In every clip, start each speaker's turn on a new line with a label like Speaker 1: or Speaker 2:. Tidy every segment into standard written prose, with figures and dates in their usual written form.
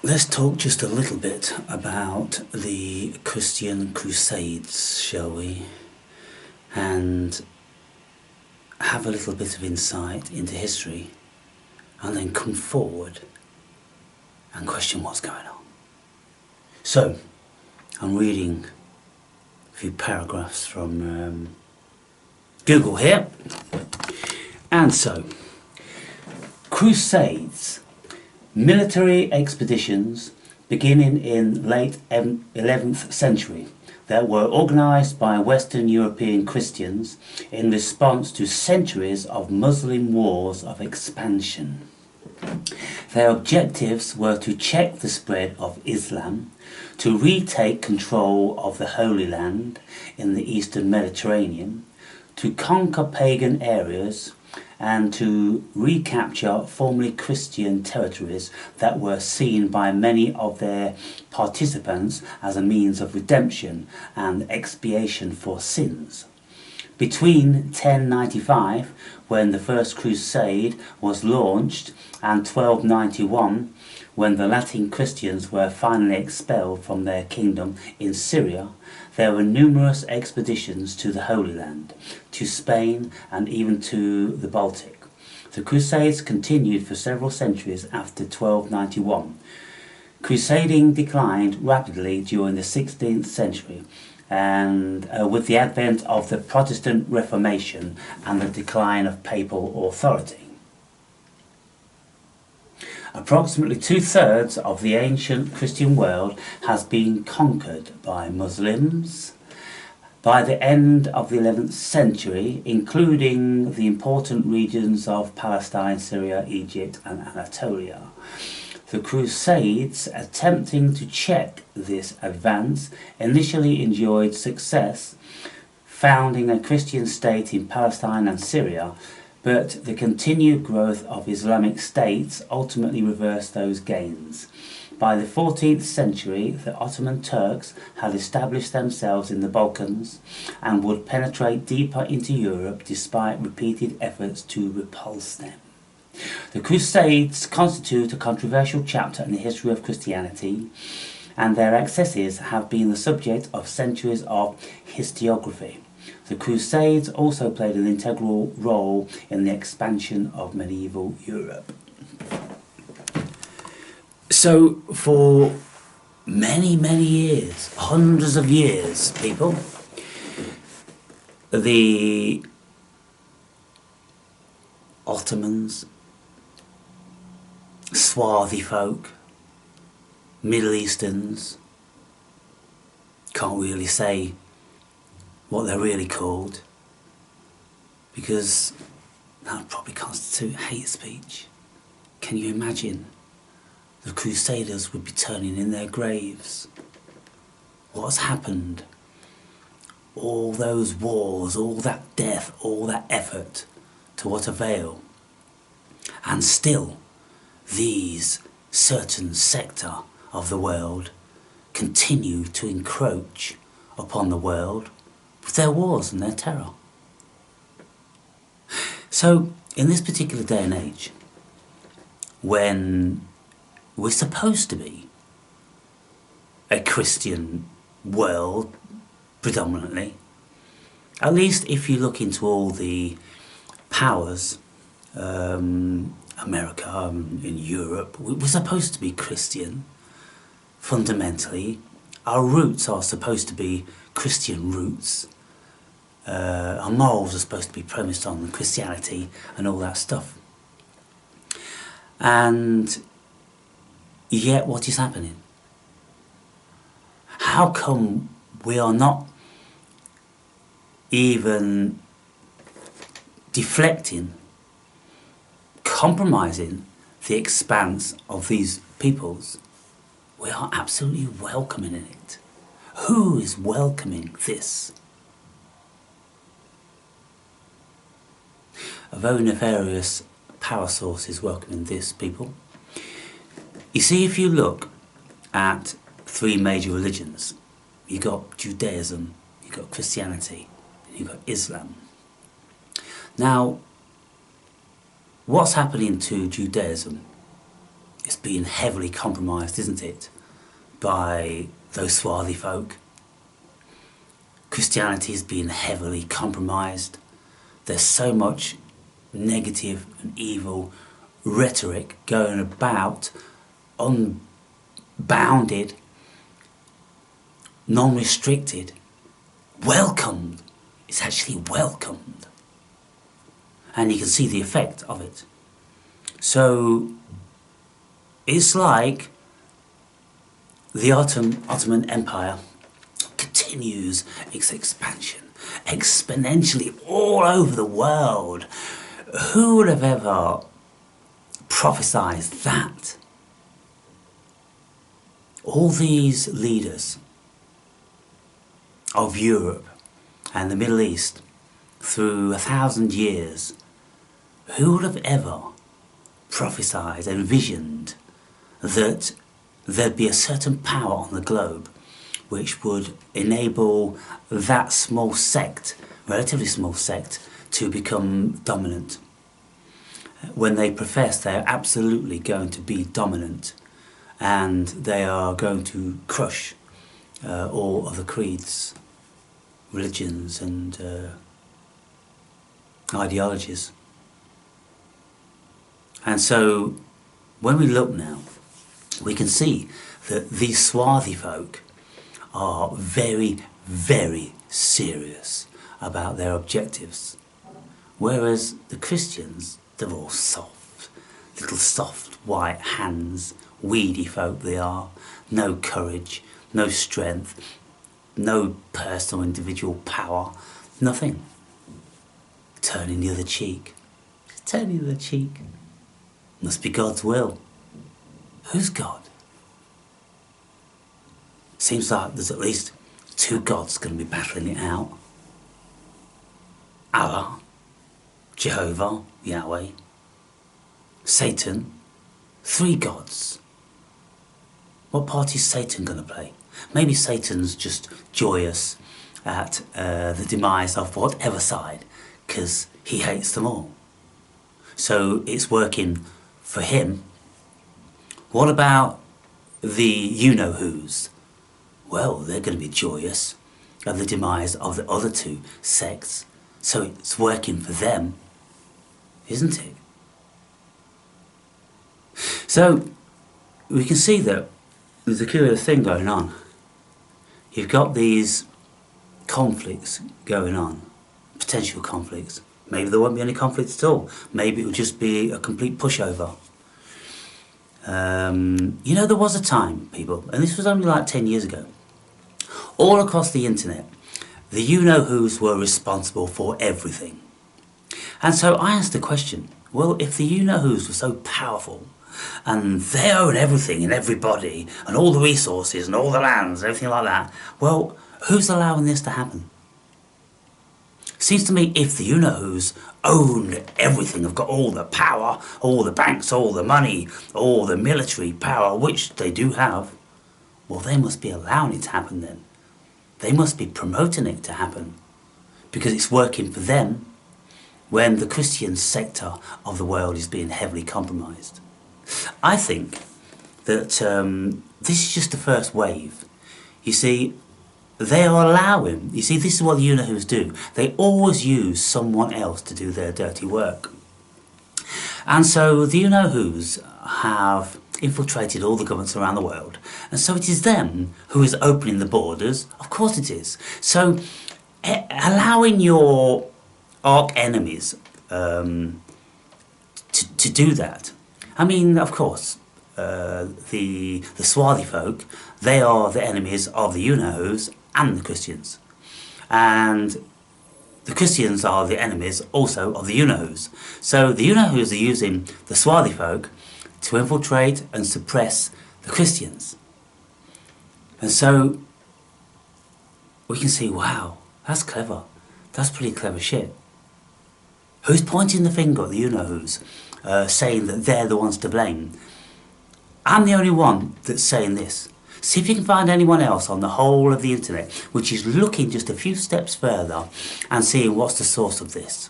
Speaker 1: Let's talk just a little bit about the Christian crusades, shall we? And have a little bit of insight into history, and then come forward and question what's going on. So, I'm reading a few paragraphs from Google here. And so, crusades. Military expeditions beginning in late 11th century that were organised by Western European Christians in response to centuries of Muslim wars of expansion. Their objectives were to check the spread of Islam, to retake control of the Holy Land in the Eastern Mediterranean, to conquer pagan areas, and to recapture formerly Christian territories that were seen by many of their participants as a means of redemption and expiation for sins. Between 1095, when the First Crusade was launched, and 1291, when the Latin Christians were finally expelled from their kingdom in Syria, there were numerous expeditions to the Holy Land, to Spain, and even to the Baltic. The Crusades continued for several centuries after 1291. Crusading declined rapidly during the 16th century, and with the advent of the Protestant Reformation and the decline of papal authority. Approximately 2/3 of the ancient Christian world has been conquered by Muslims. By the end of the 11th century, including the important regions of Palestine, Syria, Egypt and Anatolia. The Crusades, attempting to check this advance, initially enjoyed success, founding a Christian state in Palestine and Syria, but the continued growth of Islamic states ultimately reversed those gains. By the 14th century, the Ottoman Turks had established themselves in the Balkans and would penetrate deeper into Europe despite repeated efforts to repulse them. The Crusades constitute a controversial chapter in the history of Christianity, and their excesses have been the subject of centuries of historiography. The Crusades also played an integral role in the expansion of medieval Europe. So, for many, many years, hundreds of years, people, the Ottomans, swarthy folk, Middle Easterns, can't really say what they're really called, because that would probably constitute hate speech. Can you imagine? The Crusaders would be turning in their graves. What's happened? All those wars, all that death, all that effort, to what avail? And still, these certain sector of the world continue to encroach upon the world with their wars and their terror. So, in this particular day and age, when we're supposed to be a Christian world, predominantly, at least if you look into all the powers, America, in Europe, we're supposed to be Christian, fundamentally. Our roots are supposed to be Christian roots. Our morals are supposed to be premised on Christianity and all that stuff. And yet what is happening? How come we are not even deflecting, compromising the expanse of these peoples? We are absolutely welcoming it. Who is welcoming this? A very nefarious power source is welcoming this, people. You see, if you look at three major religions, you've got Judaism, you've got Christianity, and you've got Islam. Now, what's happening to Judaism it's been heavily compromised, isn't it, by those swarthy folk. Christianity has been heavily compromised. There's so much negative and evil rhetoric going about, unbounded, non-restricted, welcomed. It's actually welcomed. And you can see the effect of it. So it's like the Ottoman Empire continues its expansion exponentially all over the world. Who would have ever prophesied that? All these leaders of Europe and the Middle East through 1,000 years, who would have ever prophesied, envisioned that there'd be a certain power on the globe which would enable that small sect, relatively small sect, to become dominant? When they profess they're absolutely going to be dominant and they are going to crush all other creeds, religions and ideologies. And so when we look now, we can see that these swarthy folk are very, very serious about their objectives. Whereas the Christians, they're all soft, little soft white hands, weedy folk they are, no courage, no strength, no personal individual power, nothing. Turning the other cheek. Turning the other cheek. Must be God's will. Who's God? Seems like there's at least two gods going to be battling it out. Allah, Jehovah, Yahweh, Satan, three gods. What part is Satan going to play? Maybe Satan's just joyous at the demise of whatever side, because he hates them all. So it's working for him. What about the you-know-whos? Well, they're going to be joyous at the demise of the other two sects. So it's working for them, isn't it? So we can see that there's a curious thing going on. You've got these conflicts going on, potential conflicts. Maybe there won't be any conflicts at all. Maybe it will just be a complete pushover. You know, there was a time, people, and this was only like 10 years ago, all across the internet, the you-know-whos were responsible for everything. And so I asked the question, well, if the you-know-whos were so powerful, and they own everything and everybody, and all the resources and all the lands and everything like that, well, who's allowing this to happen? Seems to me if the you-know-whos own everything, have got all the power, all the banks, all the money, all the military power, which they do have, well, they must be allowing it to happen then. They must be promoting it to happen, because it's working for them when the Christian sector of the world is being heavily compromised. I think that this is just the first wave. You see, they are allowing, you see, this is what the you-know-whos do. They always use someone else to do their dirty work. And so the you-know-whos have infiltrated all the governments around the world. And so it is them who is opening the borders. Of course it is. So allowing your arch enemies to do that. I mean, of course, the swarthy folk, they are the enemies of the you-know-whos and the Christians. And the Christians are the enemies also of the you-know-whos. So the you-know-whos are using the swarthy folk to infiltrate and suppress the Christians. And so we can see, wow, that's clever. That's pretty clever shit. Who's pointing the finger at the you-know-whos, saying that they're the ones to blame? I'm the only one that's saying this. See if you can find anyone else on the whole of the internet which is looking just a few steps further and seeing what's the source of this.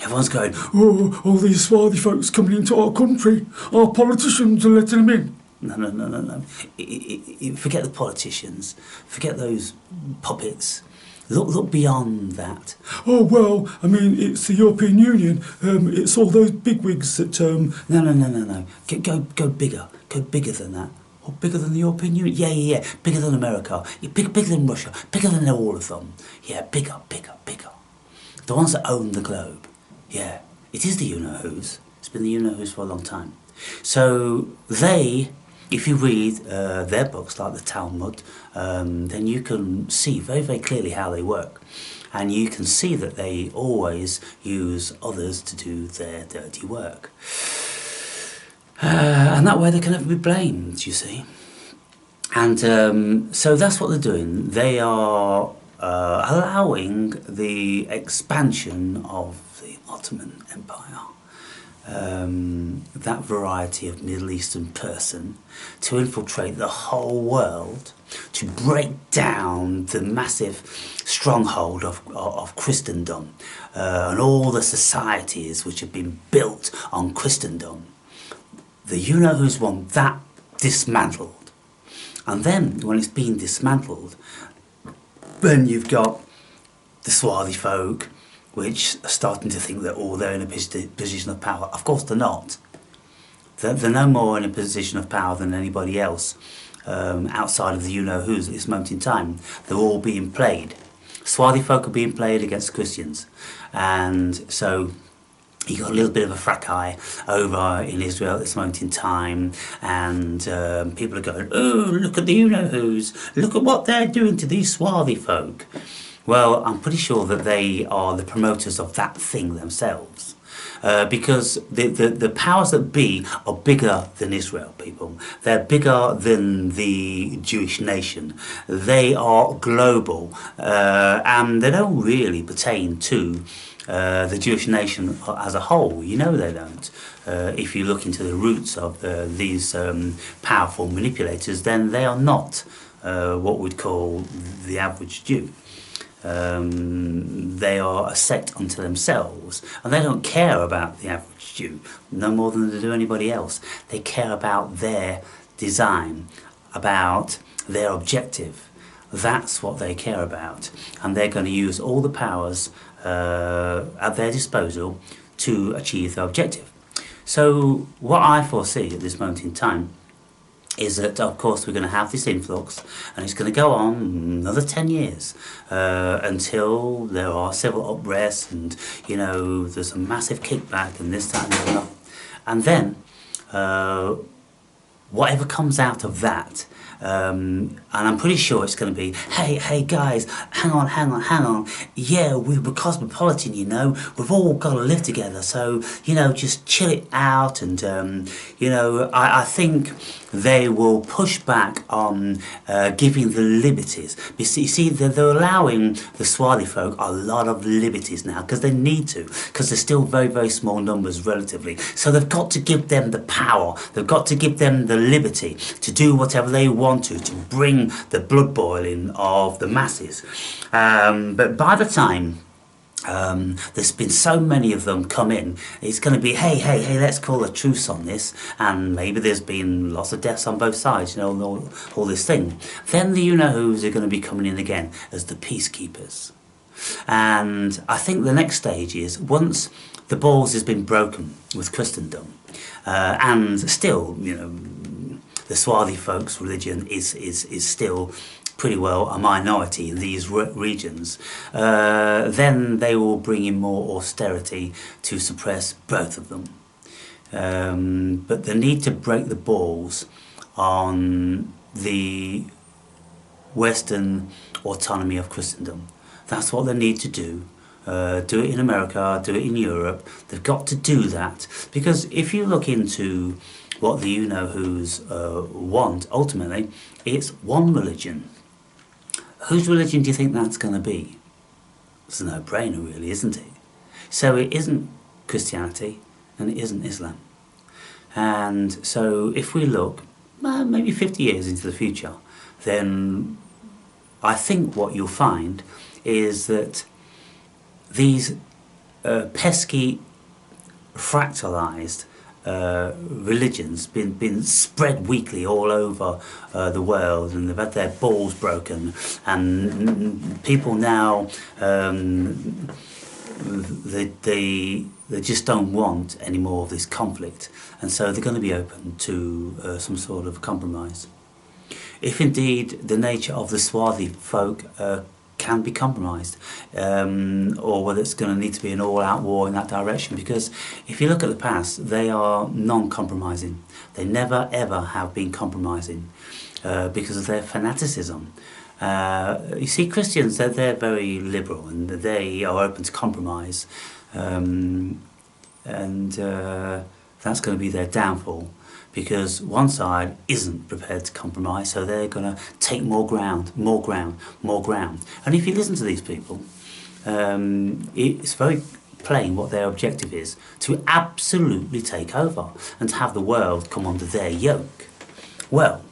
Speaker 2: Everyone's going, oh, all these swarthy folks coming into our country, our politicians are letting them in.
Speaker 1: No. Forget the politicians. Forget those puppets. Look beyond that.
Speaker 2: Oh, well, I mean, it's the European Union. It's all those bigwigs that...
Speaker 1: No. Go bigger. Go bigger than that. Or bigger than the European Union. Yeah. Bigger than America. Bigger than Russia. Bigger than all of them. Yeah, bigger. The ones that own the globe. Yeah, it is the you-know-whos. It's been the you-know-whos for a long time. So they, if you read their books like the Talmud, then you can see very, very clearly how they work. And you can see that they always use others to do their dirty work. And that way they can never be blamed, you see. And so that's what they're doing. They are allowing the expansion of the Ottoman Empire, that variety of Middle Eastern person, to infiltrate the whole world, to break down the massive stronghold of Christendom and all the societies which have been built on Christendom. The you-know-whos want that dismantled. And then, when it's been dismantled, then you've got the swarthy folk, which are starting to think that, oh, they're in a position of power. Of course they're not. They're no more in a position of power than anybody else outside of the you-know-whos at this moment in time. They're all being played. Swarthy folk are being played against Christians. And so you got a little bit of a fracas over in Israel at this moment in time, and people are going, oh, look at the you-know-whos, look at what they're doing to these swarthy folk. Well, I'm pretty sure that they are the promoters of that thing themselves. Because the powers that be are bigger than Israel, people. They're bigger than the Jewish nation. They are global, and they don't really pertain to the Jewish nation as a whole. You know they don't. If you look into the roots of these powerful manipulators, then they are not what we'd call the average Jew. They are a sect unto themselves, and they don't care about the average Jew no more than they do anybody else. They care about their design, about their objective. That's what they care about, and they're going to use all the powers at their disposal to achieve their objective. So what I foresee at this moment in time is that, of course, we're going to have this influx, and it's going to go on another 10 years until there are civil unrest, and there's a massive kickback and this, that, and the other. And then whatever comes out of that, and I'm pretty sure it's going to be, hey guys, hang on. Yeah, we're cosmopolitan, we've all got to live together, so, just chill it out. And, I think they will push back on giving the liberties. You see, they're allowing the swarthy folk a lot of liberties now, because they need to, because they're still very, very small numbers relatively. So they've got to give them the power, they've got to give them the liberty to do whatever they want to bring the blood boiling of the masses. But by the time there's been so many of them come in, it's going to be, hey, let's call a truce on this, and maybe there's been lots of deaths on both sides, all this thing. Then the you-know-whos are going to be coming in again as the peacekeepers. And I think the next stage is, once the balls has been broken with Christendom, and still, the swarthy folks' religion is still pretty well a minority in these regions, then they will bring in more austerity to suppress both of them. But the need to break the balls on the Western autonomy of Christendom, that's what they need to do. Do it in America, do it in Europe. They've got to do that, because if you look into what the you-know-whos want, ultimately, it's one religion. Whose religion do you think that's going to be? It's a no-brainer, really, isn't it? So it isn't Christianity, and it isn't Islam. And so if we look maybe 50 years into the future, then I think what you'll find is that these pesky fractalized religions been spread weekly all over the world, and they've had their balls broken, and people now they just don't want any more of this conflict, and so they're going to be open to some sort of compromise. If indeed the nature of the swarthy folk can be compromised, or whether it's going to need to be an all-out war in that direction, because if you look at the past, they are non-compromising. They never ever have been compromising because of their fanaticism. You see, Christians, they're very liberal and they are open to compromise, and that's going to be their downfall, because one side isn't prepared to compromise, so they're going to take more ground, more ground, more ground. And if you listen to these people, it's very plain what their objective is: to absolutely take over and to have the world come under their yoke. Well,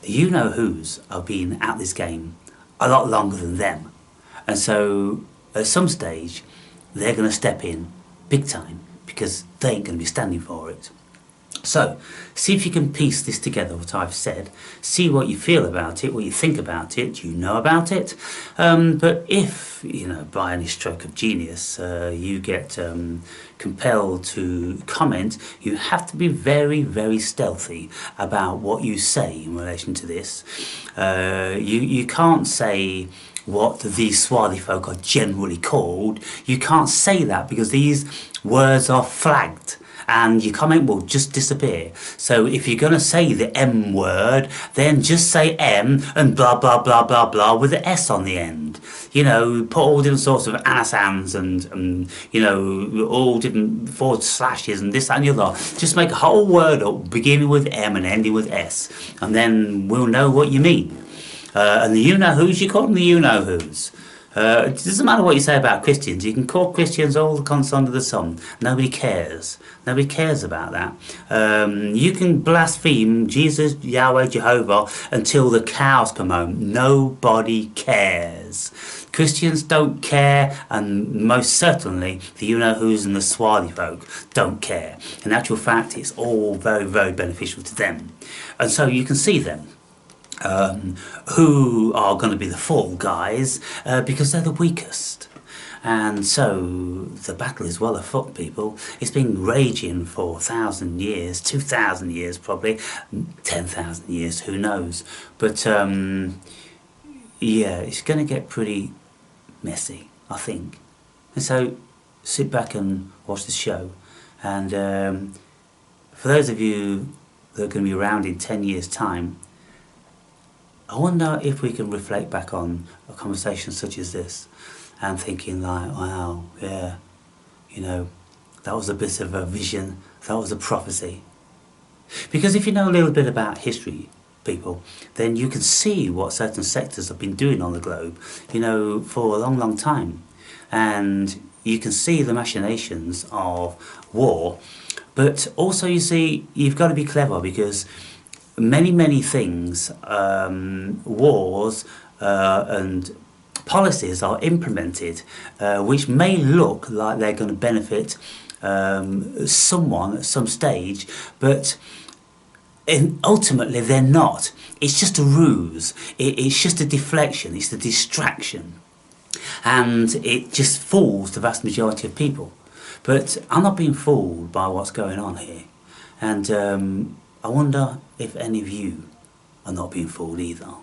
Speaker 1: the you-know-whos have been at this game a lot longer than them, and so at some stage they're going to step in big time, because they ain't going to be standing for it. So, see if you can piece this together, what I've said. See what you feel about it, what you think about it, do you know about it? But if, by any stroke of genius, you get compelled to comment, you have to be very, very stealthy about what you say in relation to this. You can't say what these swarthy folk are generally called. You can't say that, because these words are flagged, and your comment will just disappear. So if you're going to say the M word, then just say M and blah blah blah blah blah with the S on the end. Put all different sorts of anagrams and all different forward slashes and this, that and the other. Just make a whole word up beginning with M and ending with S, and then we'll know what you mean. And the you-know-whos, you call them the you-know-whos. It doesn't matter what you say about Christians. You can call Christians all the cons under the sun. Nobody cares. Nobody cares about that. You can blaspheme Jesus, Yahweh, Jehovah until the cows come home. Nobody cares. Christians don't care, and most certainly the you-know-whos and the swarthy folk don't care. In actual fact, it's all very, very beneficial to them. And so you can see them. Who are going to be the fall guys, because they're the weakest. And so the battle is well afoot, people. It's been raging for 1,000 years, 2,000 years probably, 10,000 years, who knows. But yeah, it's going to get pretty messy, I think. And so sit back and watch the show. And for those of you that are going to be around in 10 years' time, I wonder if we can reflect back on a conversation such as this and thinking like, wow, yeah, that was a bit of a vision, that was a prophecy. Because if you know a little bit about history, people, then you can see what certain sectors have been doing on the globe, for a long, long time. And you can see the machinations of war, but also you see, you've got to be clever, because many things, wars and policies are implemented which may look like they're going to benefit someone at some stage, but ultimately they're not. It's just a ruse, it's just a deflection, it's a distraction, and it just fools the vast majority of people. But I'm not being fooled by what's going on here, and I wonder if any of you are not being fooled either.